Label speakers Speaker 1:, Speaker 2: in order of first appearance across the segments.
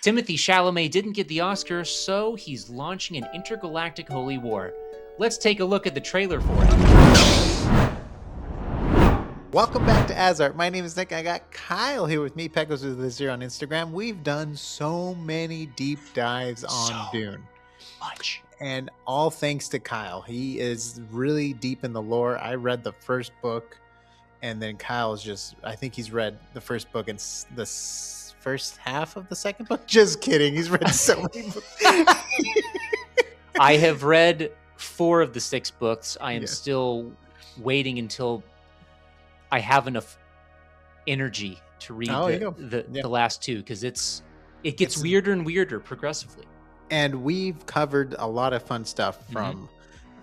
Speaker 1: Timothée Chalamet didn't get the Oscar, so he's launching an intergalactic holy war. Let's take a look at the trailer for it.
Speaker 2: Welcome back to Azart. My name is Nick. I got Kyle here with me, Pecos with this here on Instagram. We've done so many deep dives on Dune.
Speaker 1: Much.
Speaker 2: And all thanks to Kyle. He is really deep in the lore. I read the first book, and then Kyle's just, I think he's read the first book and the first half of the second book. Just kidding. He's read so many books.
Speaker 1: I have read 4 of the 6 books. I am still waiting until I have enough energy to read the last 2, because it gets weirder and weirder progressively.
Speaker 2: And we've covered a lot of fun stuff from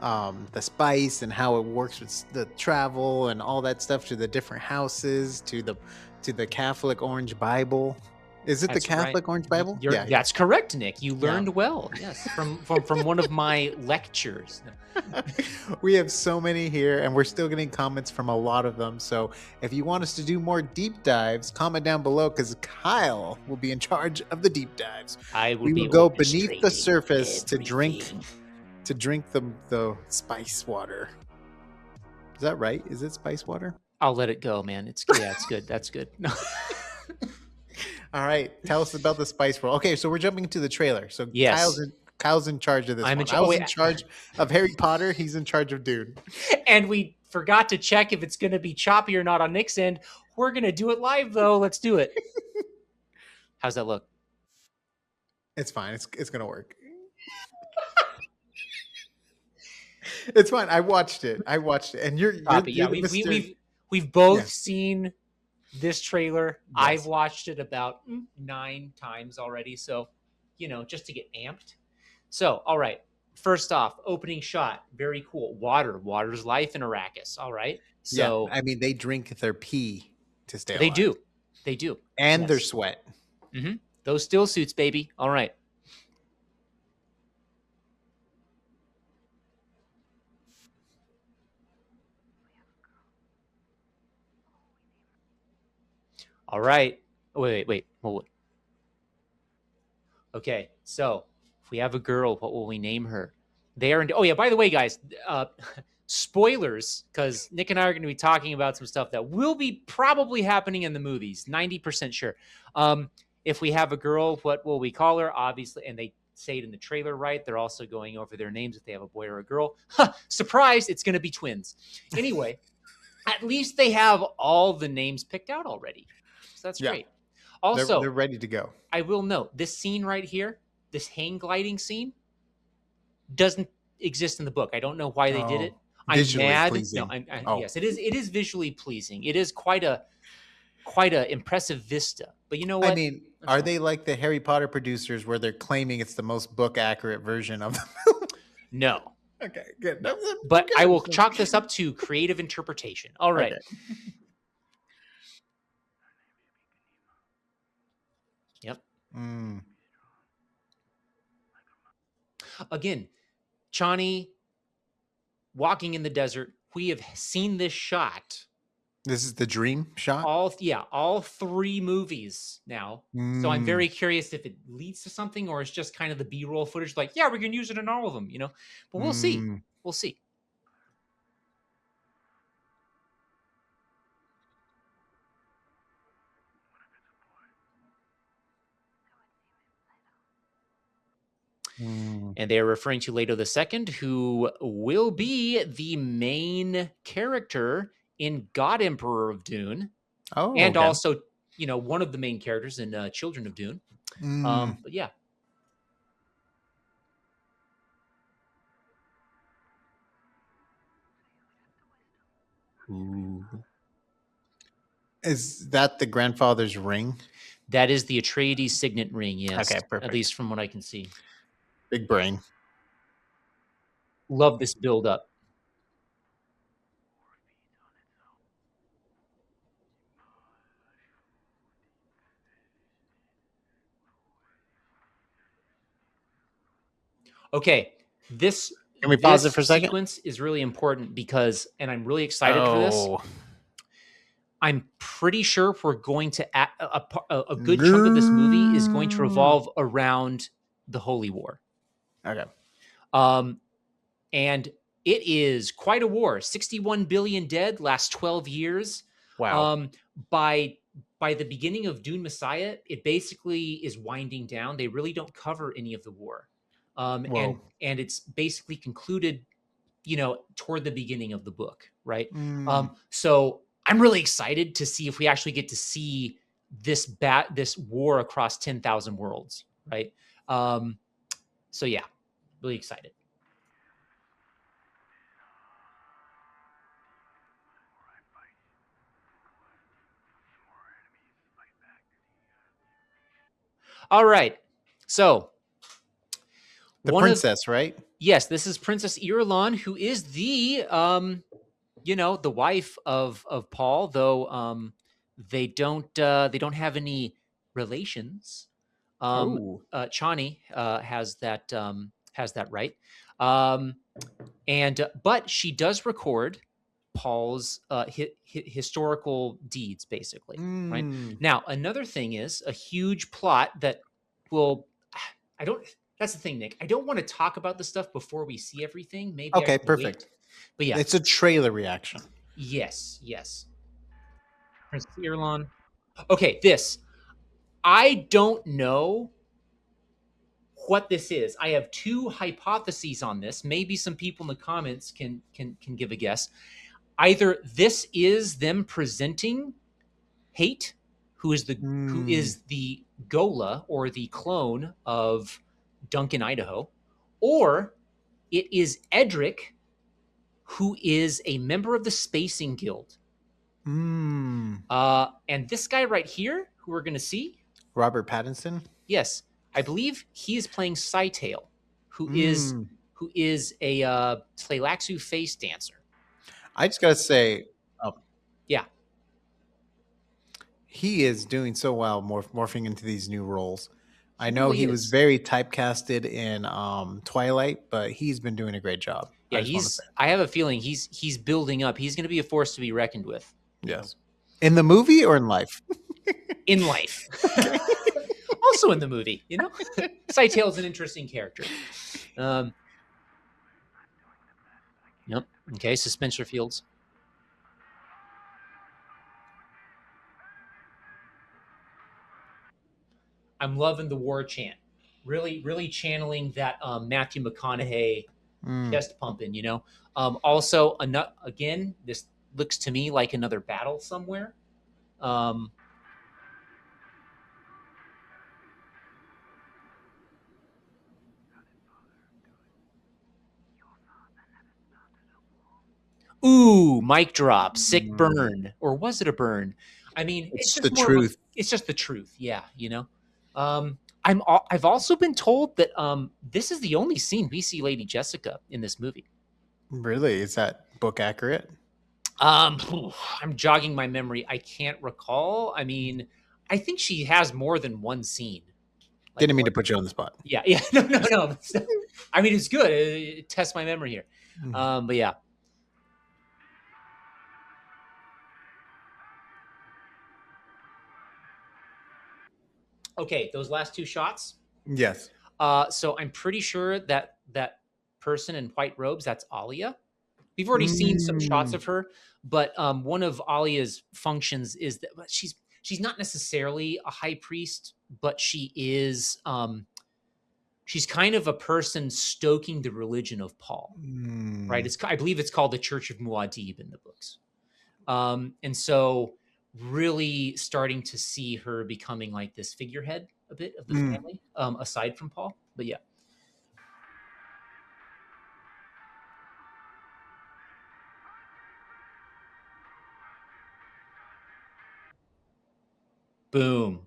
Speaker 2: the spice and how it works with the travel and all that stuff, to the different houses, to the Catholic Orange Bible. Is it the Catholic Orange Bible?
Speaker 1: Yeah, that's correct, Nick. You learned well. Yes, from one of my lectures.
Speaker 2: We have so many here, and we're still getting comments from a lot of them. So if you want us to do more deep dives, comment down below, because Kyle will be in charge of the deep dives.
Speaker 1: We will
Speaker 2: go beneath the surface to drink the spice water. Is that right? Is it spice water?
Speaker 1: I'll let it go, man. It's good. That's good.
Speaker 2: All right, tell us about the spice world. Okay, so we're jumping into the trailer. So
Speaker 1: yes.
Speaker 2: Kyle's in charge of this. I was in charge of Harry Potter. He's in charge of Dune.
Speaker 1: And we forgot to check if it's going to be choppy or not on Nick's end. We're going to do it live, though. Let's do it. How's that look?
Speaker 2: It's fine. It's going to work. It's fine. I watched it. And you're
Speaker 1: we've both seen this trailer.
Speaker 2: Yes.
Speaker 1: I've watched it about 9 times already. So, just to get amped. So, all right. First off, opening shot. Very cool. Water's life in Arrakis. All right. So,
Speaker 2: I mean, they drink their pee to stay alive.
Speaker 1: They do.
Speaker 2: And their sweat.
Speaker 1: Mm-hmm. Those still suits, baby. All right. All right. Wait. Okay, so if we have a girl, what will we name her? Oh yeah, by the way, guys, spoilers, because Nick and I are going to be talking about some stuff that will be probably happening in the movies, 90% sure. If we have a girl, what will we call her? Obviously, and they say it in the trailer, right? They're also going over their names if they have a boy or a girl. Surprise, it's going to be twins. Anyway, at least they have all the names picked out already. So that's great. Also,
Speaker 2: they're ready to go.
Speaker 1: I will note, this scene right here, this hang gliding scene, doesn't exist in the book. I don't know why they did it. I'm mad.
Speaker 2: Pleasing.
Speaker 1: No, yes, it is visually pleasing. It is quite a impressive vista. But you know what?
Speaker 2: I mean, are they like the Harry Potter producers, where they're claiming it's the most book accurate version of the film?
Speaker 1: No.
Speaker 2: Okay, good.
Speaker 1: But I will chalk this up to creative interpretation. All right. Okay. Yep. Again, Chani walking in the desert. We have seen this shot.
Speaker 2: This is the dream shot?
Speaker 1: All 3 movies now. So I'm very curious if it leads to something, or it's just kind of the B-roll footage, like, we're going to use it in all of them, But we'll see. We'll see. And they are referring to Leto II, who will be the main character in God Emperor of Dune. And also, one of the main characters in Children of Dune. But yeah.
Speaker 2: Ooh. Is that the grandfather's ring?
Speaker 1: That is the Atreides signet ring, yes.
Speaker 2: Okay, perfect.
Speaker 1: At least from what I can see.
Speaker 2: Big brain.
Speaker 1: Love this build up. Okay, this
Speaker 2: Can we pause it for a second?
Speaker 1: Sequence is really important because, and I'm really excited for this. I'm pretty sure we're going to a good chunk of this movie is going to revolve around the Holy War.
Speaker 2: Okay.
Speaker 1: Um, and it is quite a war. 61 billion dead, last 12 years.
Speaker 2: Wow.
Speaker 1: Um, by by the beginning of Dune Messiah, it basically is winding down. They really don't cover any of the war,
Speaker 2: Whoa.
Speaker 1: and it's basically concluded, toward the beginning of the book, right?
Speaker 2: Mm.
Speaker 1: So I'm really excited to see if we actually get to see this war across 10,000 worlds, right? So yeah, really excited. All right. So
Speaker 2: The
Speaker 1: one of
Speaker 2: princess, right?
Speaker 1: yes, this is Princess Irulan, who is the wife of Paul, though they don't have any relations.
Speaker 2: Oh.
Speaker 1: Chani has that right. Um, and but she does record Paul's historical deeds, basically. Right
Speaker 2: Mm.
Speaker 1: now, another thing is a huge plot that will. I don't. That's the thing, Nick. I don't want to talk about the stuff before we see everything. Maybe I
Speaker 2: Okay,
Speaker 1: should wait.
Speaker 2: perfect.
Speaker 1: But yeah,
Speaker 2: It's a trailer reaction.
Speaker 1: yes. Princess Irulan. Okay, this. I don't know what this is. I have two hypotheses on this. Maybe some people in the comments can give a guess. Either this is them presenting Hate, who
Speaker 2: Mm.
Speaker 1: is the Gola or the clone of Duncan Idaho, or it is Edric, who is a member of the Spacing Guild.
Speaker 2: Mm.
Speaker 1: And this guy right here, who we're going to see,
Speaker 2: Robert Pattinson.
Speaker 1: yes, I believe he is playing Scytale, who is
Speaker 2: Mm.
Speaker 1: who is a Tleilaxu face dancer.
Speaker 2: I just gotta say, oh,
Speaker 1: Yeah,
Speaker 2: he is doing so well morphing into these new roles. I
Speaker 1: he
Speaker 2: know
Speaker 1: really
Speaker 2: he was
Speaker 1: is.
Speaker 2: very typecasted in Twilight, but he's been doing a great job.
Speaker 1: Yeah,
Speaker 2: I just want to
Speaker 1: he's.
Speaker 2: say,
Speaker 1: I have a feeling he's building up. He's going to be a force to be reckoned with.
Speaker 2: yes. In the movie or in life?
Speaker 1: In life.
Speaker 2: Okay.
Speaker 1: Also in the movie, Scytale's an interesting character. Um, yep. Okay, Suspension Fields. I'm loving the war chant. Really, really channeling that Matthew McConaughey
Speaker 2: Mm.
Speaker 1: chest pumping. Also, again, this looks to me like another battle somewhere. Um, ooh, mic drop, sick
Speaker 2: Mm.
Speaker 1: burn, or was it a burn? I mean, it's
Speaker 2: It's
Speaker 1: just
Speaker 2: the
Speaker 1: more of a.
Speaker 2: truth.
Speaker 1: It's just the truth. Yeah. I've also been told that this is the only scene we see Lady Jessica in this movie.
Speaker 2: Really? Is that book accurate?
Speaker 1: I'm jogging my memory. I can't recall. I mean, I think she has more than one scene. Like
Speaker 2: Didn't mean
Speaker 1: more.
Speaker 2: to put you on the spot.
Speaker 1: Yeah. No. I mean, it's good. It tests my memory here.
Speaker 2: Mm.
Speaker 1: But yeah. Okay, those last two shots.
Speaker 2: Yes.
Speaker 1: So I'm pretty sure that person in white robes, that's Alia. We've already seen some shots
Speaker 2: Mm.
Speaker 1: of her, but one of Alia's functions is that she's not necessarily a high priest, but she's kind of a person stoking the religion of Paul, right?
Speaker 2: Mm.
Speaker 1: I believe it's called the Church of Muad'Dib in the books, and so really starting to see her becoming like this figurehead a bit of the
Speaker 2: Mm.
Speaker 1: family, aside from Paul. But yeah, boom,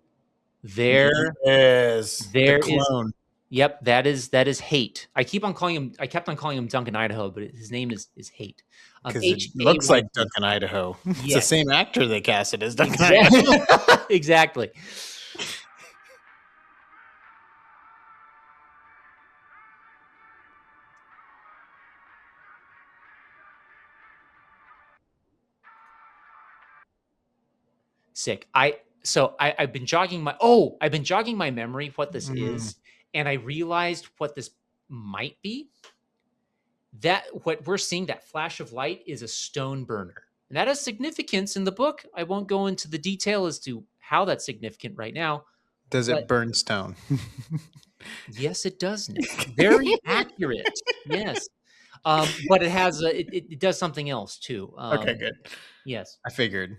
Speaker 1: there,
Speaker 2: Yes. The
Speaker 1: there is.
Speaker 2: clone.
Speaker 1: Yep, that is Hate. I kept on calling him Duncan Idaho, but his name is Hate.
Speaker 2: Because it looks like
Speaker 1: Hayt.
Speaker 2: Duncan Idaho. It's the
Speaker 1: Yes,
Speaker 2: same actor they casted as Duncan
Speaker 1: exactly.
Speaker 2: Idaho.
Speaker 1: Exactly. Sick. I've been jogging my memory what this is, and I realized what this might be. That what we're seeing, that flash of light, is a stone burner. And that has significance in the book. I won't go into the detail as to how that's significant right now.
Speaker 2: Does
Speaker 1: But
Speaker 2: it burn stone?
Speaker 1: yes, it does, Nick. Very accurate. Yes. But it does something else too.
Speaker 2: Okay, good.
Speaker 1: Yes.
Speaker 2: I figured.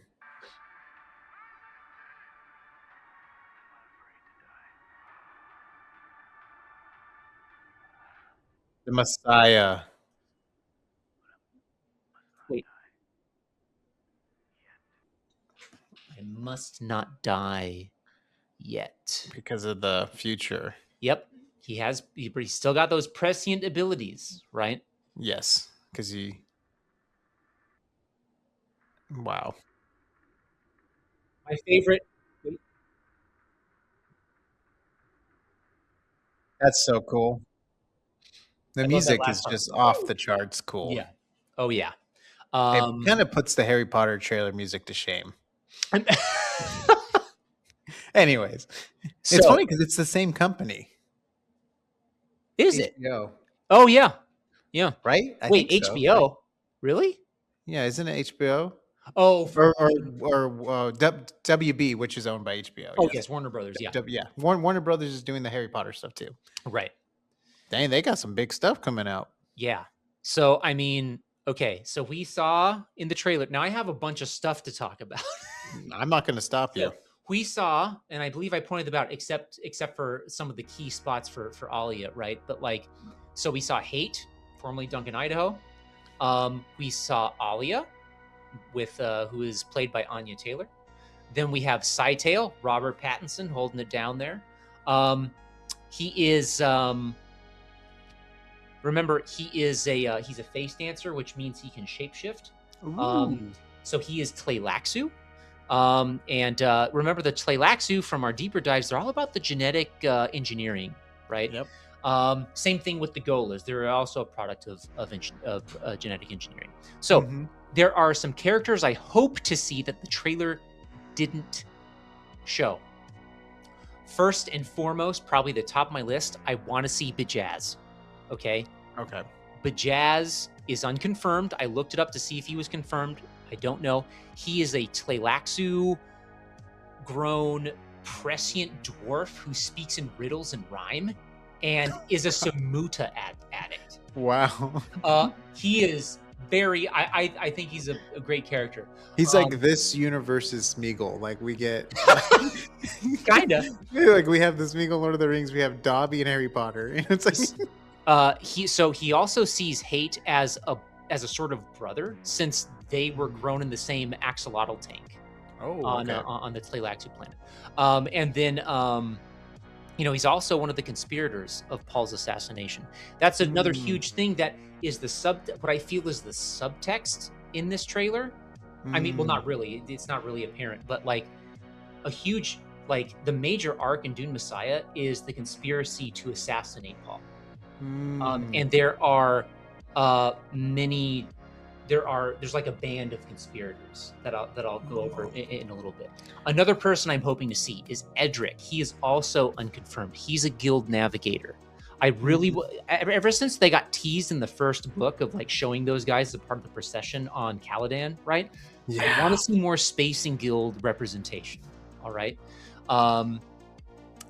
Speaker 2: The Messiah.
Speaker 1: Wait. I must not die yet.
Speaker 2: Because of the future.
Speaker 1: Yep. But he's still got those prescient abilities, right?
Speaker 2: Yes. Because he. Wow.
Speaker 1: My favorite.
Speaker 2: That's so cool. The
Speaker 1: I love that
Speaker 2: music
Speaker 1: last
Speaker 2: is
Speaker 1: part.
Speaker 2: just off the charts cool.
Speaker 1: Yeah. Oh yeah.
Speaker 2: It kind of puts the Harry Potter trailer music to shame. Anyways, it's funny because it's the same company.
Speaker 1: Is it?
Speaker 2: HBO.
Speaker 1: Oh yeah. Yeah.
Speaker 2: Right?
Speaker 1: Wait, HBO?
Speaker 2: Right?
Speaker 1: Really?
Speaker 2: Yeah, isn't it HBO?
Speaker 1: Oh,
Speaker 2: or WB, which is owned by HBO.
Speaker 1: Oh yes, Warner Brothers. Yeah.
Speaker 2: Yeah. Warner Brothers is doing the Harry Potter stuff too.
Speaker 1: Right.
Speaker 2: Dang, they got some big stuff coming out.
Speaker 1: Yeah. So I mean, okay, so we saw in the trailer. Now I have a bunch of stuff to talk about.
Speaker 2: I'm not going to stop you.
Speaker 1: So we saw, and I believe I pointed them out, except for some of the key spots for Alia, right? But like, so we saw Hate, formerly Duncan Idaho. We saw Alia, with who is played by Anya Taylor. Then we have Scytale, Robert Pattinson, holding it down there. He is. Remember, he's a face dancer, which means he can shapeshift. So he is Tleilaxu. And remember, the Tleilaxu from our deeper dives, they're all about the genetic engineering, right?
Speaker 2: Yep.
Speaker 1: Same thing with the Golas. They're also a product of genetic engineering. So there are some characters I hope to see that the trailer didn't show. First and foremost, probably the top of my list, I want to see Bajaz. Okay. Bajaz is unconfirmed. I looked it up to see if he was confirmed. I don't know. He is a Tleilaxu grown prescient dwarf who speaks in riddles and rhyme and is a Samuta addict.
Speaker 2: Wow.
Speaker 1: He is very, I think he's a great character.
Speaker 2: He's like this universe's Smeagol. Like we get
Speaker 1: kinda.
Speaker 2: Like we have the Smeagol Lord of the Rings, we have Dobby and Harry Potter. And it's like
Speaker 1: he also sees Hate as a sort of brother, since they were grown in the same axolotl tank on the Tleilaxu planet. And then he's also one of the conspirators of Paul's assassination. That's another huge thing that is what I feel is the subtext in this trailer. I mean, well, not really. It's not really apparent, but like a huge, like the major arc in Dune Messiah is the conspiracy to assassinate Paul. And there are there's like a band of conspirators that I'll go over in a little bit. Another person I'm hoping to see is Edric. He is also unconfirmed. He's a guild navigator. I really, ever since they got teased in the first book of like showing those guys as a part of the procession on Caladan, right? Yeah. I want to see more space and guild representation. All right.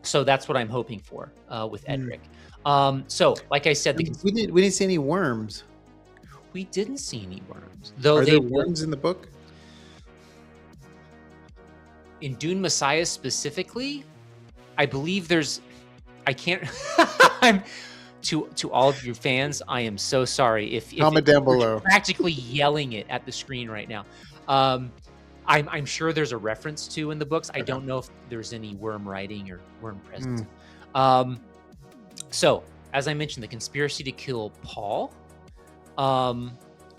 Speaker 1: So that's what I'm hoping for with Edric. So like I said,
Speaker 2: we didn't see any worms.
Speaker 1: We didn't see any worms. Though
Speaker 2: Are there worms in the book?
Speaker 1: In Dune Messiah specifically, I believe there's. I can't. I'm to all of your fans. I am so sorry if
Speaker 2: comment down below.
Speaker 1: Practically yelling it at the screen right now. I'm sure there's a reference to in the books. I don't know if there's any worm writing or worm presence. So as I mentioned, the conspiracy to kill Paul.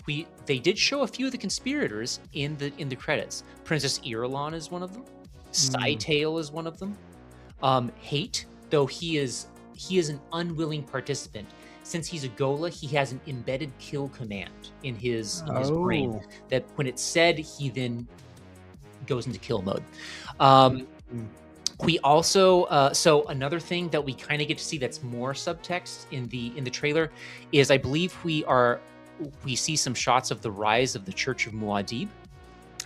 Speaker 1: They did show a few of the conspirators in the credits. Princess Irulan is one of them. Scytale is one of them. Hate, though he is an unwilling participant. Since he's a Gola, he has an embedded kill command in his brain that when it's said, he then goes into kill mode. Um,
Speaker 2: Mm.
Speaker 1: we also so another thing that we kind of get to see that's more subtext in the trailer is I believe we see some shots of the rise of the Church of Muad'Dib.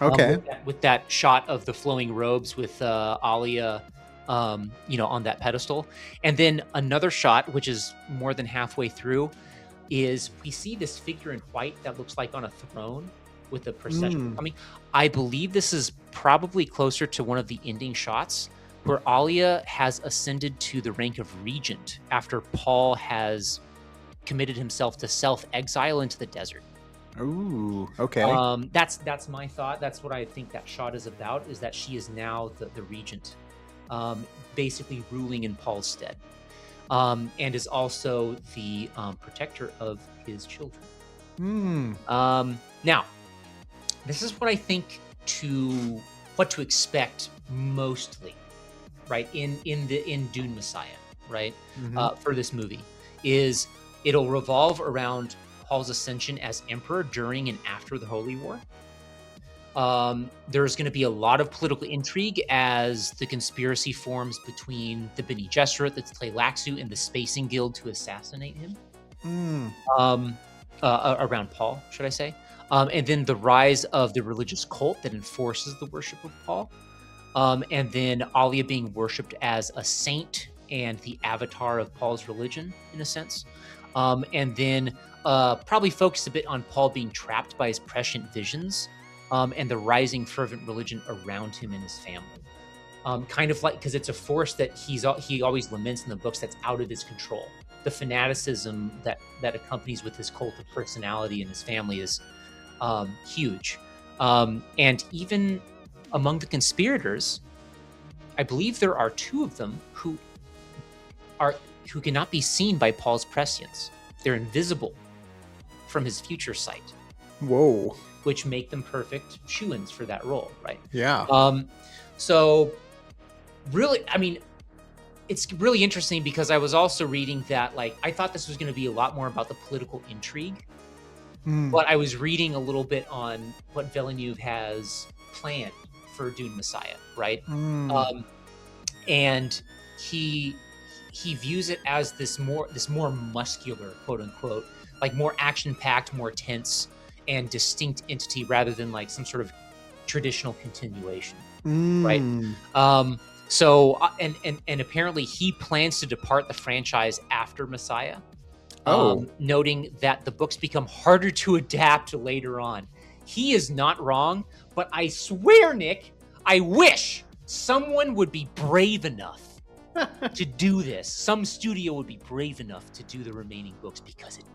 Speaker 2: Okay.
Speaker 1: With that shot of the flowing robes with Alia, on that pedestal. And then another shot, which is more than halfway through, is we see this figure in white that looks like on a throne with a procession coming. I believe this is probably closer to one of the ending shots where Alia has ascended to the rank of regent after Paul has committed himself to self-exile into the desert.
Speaker 2: Ooh, okay.
Speaker 1: That's my thought. That's what I think that shot is about, is that she is now the regent, basically ruling in Paul's stead, and is also the protector of his children. Now, this is what I think what to expect mostly, right, in Dune Messiah, right, for this movie, is it'll revolve around Paul's ascension as emperor during and after the Holy War. There's going to be a lot of political intrigue as the conspiracy forms between the Bene Gesserit, the Tleilaxu, and the Spacing Guild to assassinate him. Around Paul, should I say. And then the rise of the religious cult that enforces the worship of Paul. And then Alia being worshipped as a saint and the avatar of Paul's religion, in a sense. And then probably focus a bit on Paul being trapped by his prescient visions, and the rising fervent religion around him and his family. Kind of like, because it's a force that he always laments in the books that's out of his control. The fanaticism that accompanies with his cult of personality and his family is huge. And even among the conspirators, I believe there are 2 of them who cannot be seen by Paul's prescience. They're invisible from his future sight.
Speaker 2: Whoa.
Speaker 1: Which make them perfect shoo-ins for that role, right?
Speaker 2: Yeah.
Speaker 1: So really, I mean, it's really interesting because I was also reading that, like, I thought this was going to be a lot more about the political intrigue, but I was reading a little bit on what Villeneuve has planned for Dune Messiah, right? And he views it as this more muscular, quote unquote, like more action-packed, more tense and distinct entity rather than like some sort of traditional continuation, right? So and apparently he plans to depart the franchise after Messiah, noting that the books become harder to adapt later on. He is not wrong, but I swear, Nick, I wish someone would be brave enough to do this. Some studio would be brave enough to do the remaining books because it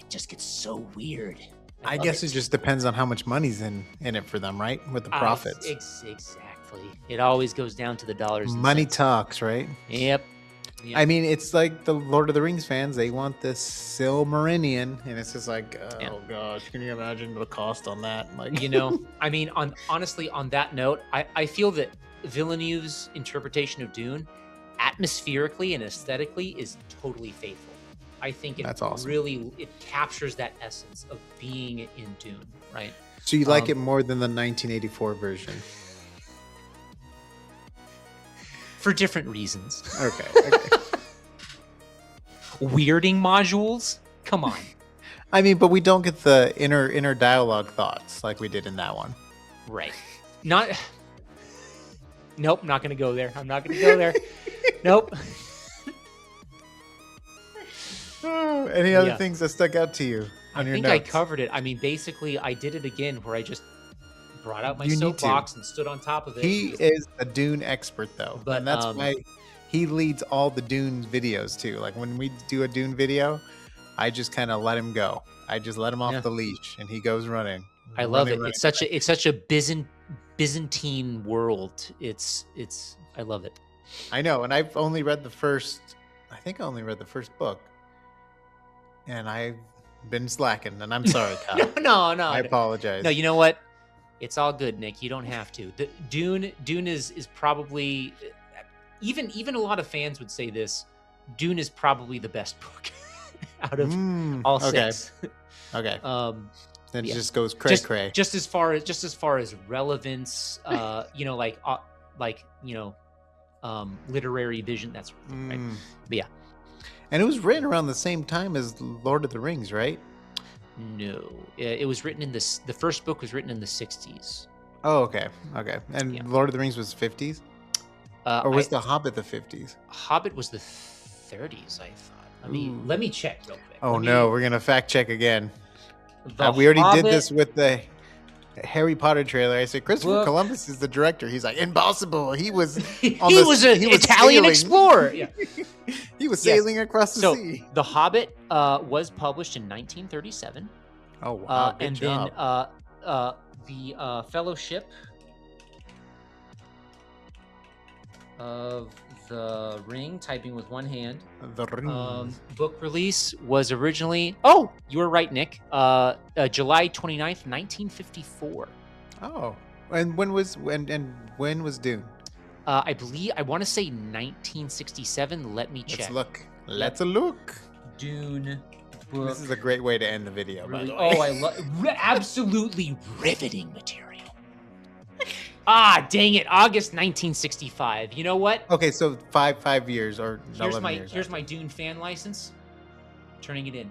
Speaker 1: just gets so weird.
Speaker 2: I guess it just depends on how much money's in it for them, right? With the profits.
Speaker 1: Exactly. It always goes down to the dollars.
Speaker 2: Money talks, right?
Speaker 1: Yep.
Speaker 2: I mean, it's like the Lord of the Rings fans. They want this Silmarillion, and it's just like, oh gosh, can you imagine the cost on that? Like,
Speaker 1: I mean, honestly, on that note, I feel that Villeneuve's interpretation of Dune, atmospherically and aesthetically, is totally faithful. I think that's awesome. Really, it captures that essence of being in Dune, right?
Speaker 2: So you like it more than the 1984 version?
Speaker 1: For different reasons.
Speaker 2: Okay.
Speaker 1: Weirding modules? Come on.
Speaker 2: I mean, but we don't get the inner dialogue thoughts like we did in that one.
Speaker 1: Right. Nope, not going to go there. I'm not going to go there. Nope.
Speaker 2: Any other things that stuck out to you on your notes?
Speaker 1: I think I covered it. I mean, basically, I did it again where I just brought out my soapbox and stood on top of it.
Speaker 2: He is a Dune expert, though. And that's why he leads all the Dune videos, too. Like, when we do a Dune video, I just kind of let him go. I just let him off the leash, and he goes running.
Speaker 1: I love it. It's such a Byzantine world. I love it.
Speaker 2: I know, and I've only read the first book. And I've been slacking, and I'm sorry, Kyle.
Speaker 1: No.
Speaker 2: I apologize.
Speaker 1: No, you know what? It's all good, Nick. You don't have to. Dune is probably, even a lot of fans would say this, Dune is probably the best book out of all 6.
Speaker 2: Okay. Then
Speaker 1: Yeah.
Speaker 2: it just goes cray cray.
Speaker 1: Just as far as relevance, literary vision, that sort of thing, right? But yeah.
Speaker 2: And it was written around the same time as Lord of the Rings, right?
Speaker 1: No, it was written in this. The first book was written in the 60s.
Speaker 2: Oh, okay. And
Speaker 1: Yeah.
Speaker 2: Lord of the Rings was 50s? Or was The Hobbit the 50s?
Speaker 1: Hobbit was the 30s, I thought. Let me check real quick.
Speaker 2: Oh, no, we're going to fact check again.
Speaker 1: The
Speaker 2: We already
Speaker 1: Hobbit-
Speaker 2: did this with the Harry Potter trailer. I said Christopher Columbus is the director. He's like, impossible. He was
Speaker 1: he was an Italian
Speaker 2: sailing.
Speaker 1: explorer. Yeah.
Speaker 2: He was sailing across the sea.
Speaker 1: The Hobbit was published in 1937.
Speaker 2: Oh, wow. Good
Speaker 1: and
Speaker 2: job.
Speaker 1: then the Fellowship of the Ring, typing with one hand.
Speaker 2: The Ring.
Speaker 1: Book release was originally, oh, you were right, Nick, July 29th, 1954.
Speaker 2: Oh. And when was Dune?
Speaker 1: I want to say 1967. Let me check.
Speaker 2: Let's look.
Speaker 1: Dune book.
Speaker 2: This is a great way to end the video, by the way.
Speaker 1: Oh, I love absolutely riveting material. Ah, dang it! August 1965. You know what?
Speaker 2: Okay, so 5 years or 11 years.
Speaker 1: Here's my Dune fan license. Turning it in.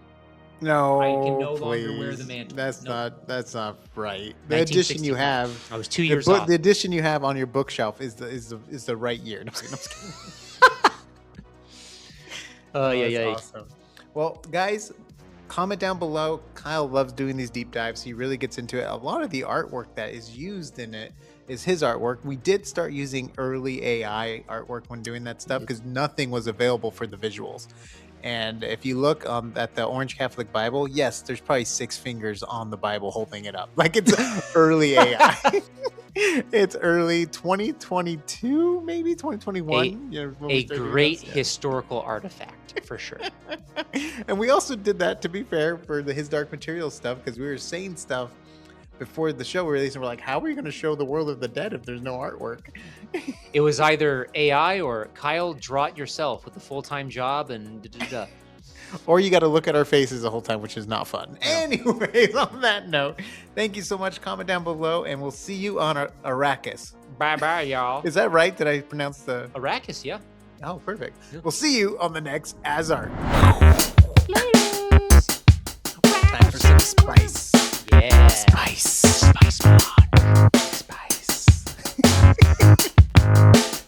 Speaker 2: No,
Speaker 1: I can no
Speaker 2: please.
Speaker 1: longer wear the mantle.
Speaker 2: That's
Speaker 1: Nope.
Speaker 2: not right. The edition you
Speaker 1: 1965.
Speaker 2: have,
Speaker 1: I was 2 years off.
Speaker 2: the edition you have on your bookshelf is the right year. No, I'm just kidding.
Speaker 1: Yeah.
Speaker 2: Awesome. Well, guys, comment down below. Kyle loves doing these deep dives. He really gets into it. A lot of the artwork that is used in it is his artwork. We did start using early AI artwork when doing that stuff because nothing was available for the visuals. And if you look at the Orange Catholic Bible, yes, there's probably 6 fingers on the Bible holding it up. Like it's early AI. It's early 2022, maybe 2021.
Speaker 1: A great historical artifact for sure.
Speaker 2: And we also did that, to be fair, for the His Dark Materials stuff because we were saying stuff before the show release and we're like, how are we going to show the world of the dead if there's no artwork?
Speaker 1: It was either AI or Kyle, draw it yourself with a full-time job and da-da-da.
Speaker 2: Or you got to look at our faces the whole time, which is not fun. No. Anyways, on that note, thank you so much. Comment down below, and we'll see you on Arrakis.
Speaker 1: Bye-bye, y'all.
Speaker 2: Is that right? Did I pronounce the...
Speaker 1: Arrakis, yeah.
Speaker 2: Oh, perfect.
Speaker 1: Yeah.
Speaker 2: We'll see you on the next Azar.
Speaker 1: Laters.
Speaker 2: Time for some spice.
Speaker 1: Yeah.
Speaker 2: Spice.
Speaker 1: Spice on.